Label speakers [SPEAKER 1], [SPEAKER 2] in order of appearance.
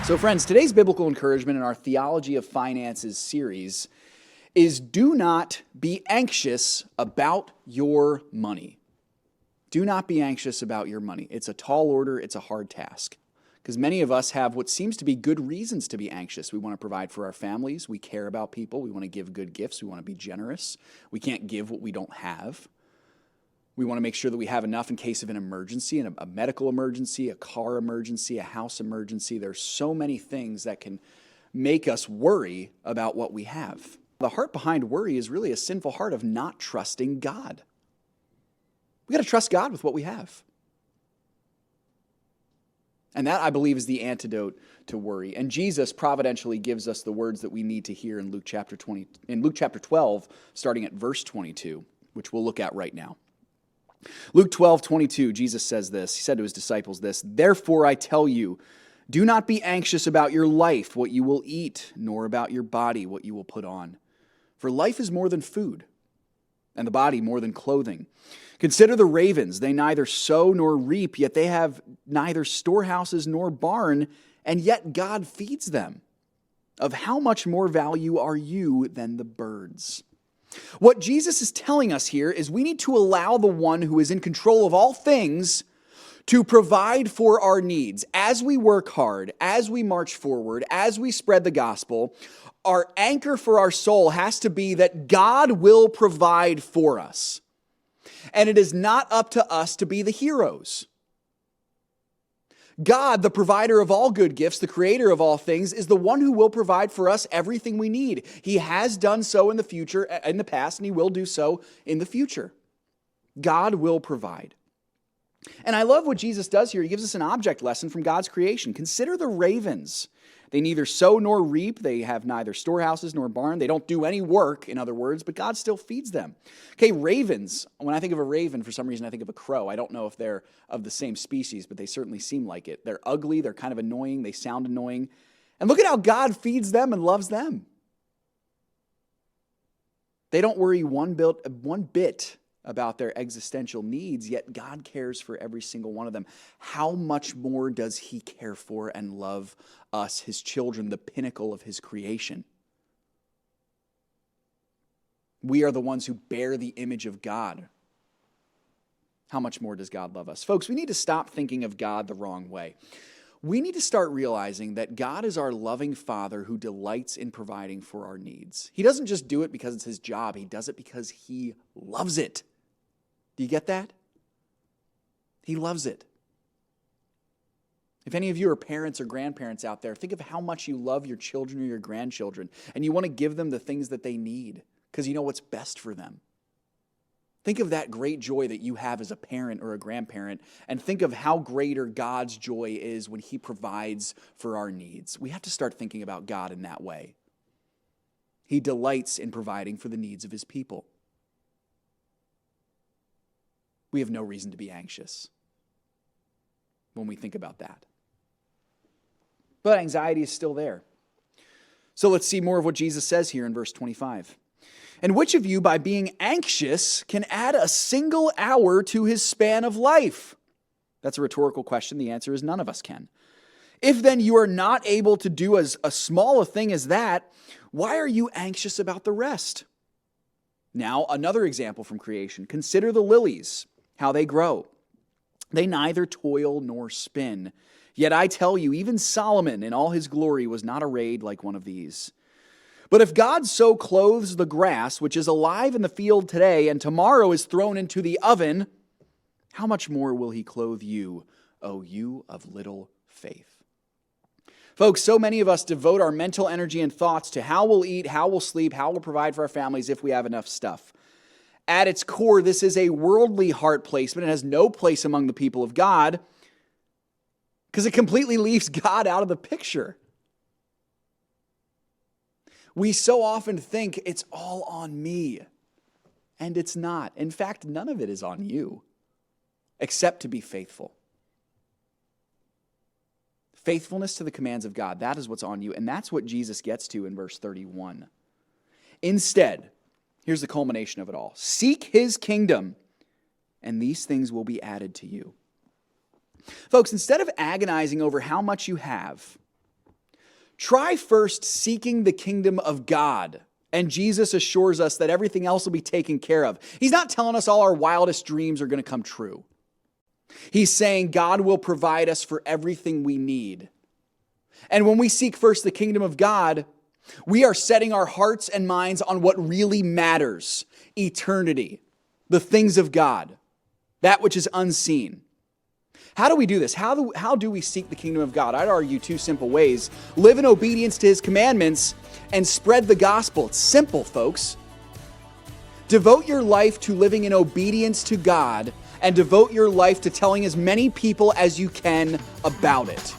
[SPEAKER 1] So friends, today's biblical encouragement in our Theology of Finances series is do not be anxious about your money. Do not be anxious about your money. It's a tall order, it's a hard task. Because many of us have what seems to be good reasons to be anxious. We want to provide for our families, we care about people, we want to give good gifts, we want to be generous. We can't give what we don't have. We want to make sure that we have enough in case of an emergency, a medical emergency, a car emergency, a house emergency. There's so many things that can make us worry about what we have. The heart behind worry is really a sinful heart of not trusting God. We got to trust God with what we have. And that, I believe, is the antidote to worry. And Jesus providentially gives us the words that we need to hear in Luke chapter 12, starting at verse 22, which we'll look at right now. Luke 12:22, Jesus says this. He said to his disciples this, "Therefore I tell you, do not be anxious about your life, what you will eat, nor about your body, what you will put on. For life is more than food, and the body more than clothing. Consider the ravens, they neither sow nor reap, yet they have neither storehouses nor barn, and yet God feeds them. Of how much more value are you than the birds?" What Jesus is telling us here is we need to allow the one who is in control of all things to provide for our needs. As we work hard, as we march forward, as we spread the gospel, our anchor for our soul has to be that God will provide for us. And it is not up to us to be the heroes. God, the provider of all good gifts, the creator of all things, is the one who will provide for us everything we need. He has done so in the past, and he will do so in the future. God will provide. And I love what Jesus does here. He gives us an object lesson from God's creation. Consider the ravens. They neither sow nor reap. They have neither storehouses nor barn. They don't do any work, in other words, but God still feeds them. Okay, ravens. When I think of a raven, for some reason I think of a crow. I don't know if they're of the same species, but they certainly seem like it. They're ugly. They're kind of annoying. They sound annoying. And look at how God feeds them and loves them. They don't worry one bit about their existential needs, yet God cares for every single one of them. How much more does he care for and love us, his children, the pinnacle of his creation? We are the ones who bear the image of God. How much more does God love us? Folks, we need to stop thinking of God the wrong way. We need to start realizing that God is our loving Father who delights in providing for our needs. He doesn't just do it because it's his job. He does it because he loves it. Do you get that? He loves it. If any of you are parents or grandparents out there, think of how much you love your children or your grandchildren, and you want to give them the things that they need because you know what's best for them. Think of that great joy that you have as a parent or a grandparent, and think of how greater God's joy is when he provides for our needs. We have to start thinking about God in that way. He delights in providing for the needs of his people. We have no reason to be anxious when we think about that. But anxiety is still there. So let's see more of what Jesus says here in verse 25. "And which of you, by being anxious, can add a single hour to his span of life?" That's a rhetorical question. The answer is none of us can. "If then you are not able to do as a small a thing as that, why are you anxious about the rest?" Now, another example from creation. Consider the lilies, how they grow. They neither toil nor spin. Yet I tell you, even Solomon in all his glory was not arrayed like one of these. But if God so clothes the grass, which is alive in the field today, and tomorrow is thrown into the oven, how much more will he clothe you, O you of little faith? Folks, so many of us devote our mental energy and thoughts to how we'll eat, how we'll sleep, how we'll provide for our families if we have enough stuff. At its core, this is a worldly heart placement. It has no place among the people of God because it completely leaves God out of the picture. We so often think it's all on me, and it's not. In fact, none of it is on you, except to be faithful. Faithfulness to the commands of God, that is what's on you, and that's what Jesus gets to in verse 31. Instead, here's the culmination of it all. Seek his kingdom, and these things will be added to you. Folks, instead of agonizing over how much you have, Try first seeking the kingdom of God. And Jesus assures us that everything else will be taken care of. He's not telling us all our wildest dreams are going to come true. He's saying God will provide us for everything we need. And when we seek first the kingdom of God, we are setting our hearts and minds on what really matters: eternity, the things of God, that which is unseen. How do we do this? How do we seek the kingdom of God? I'd argue two simple ways. Live in obedience to his commandments and spread the gospel. It's simple, folks. Devote your life to living in obedience to God and devote your life to telling as many people as you can about it.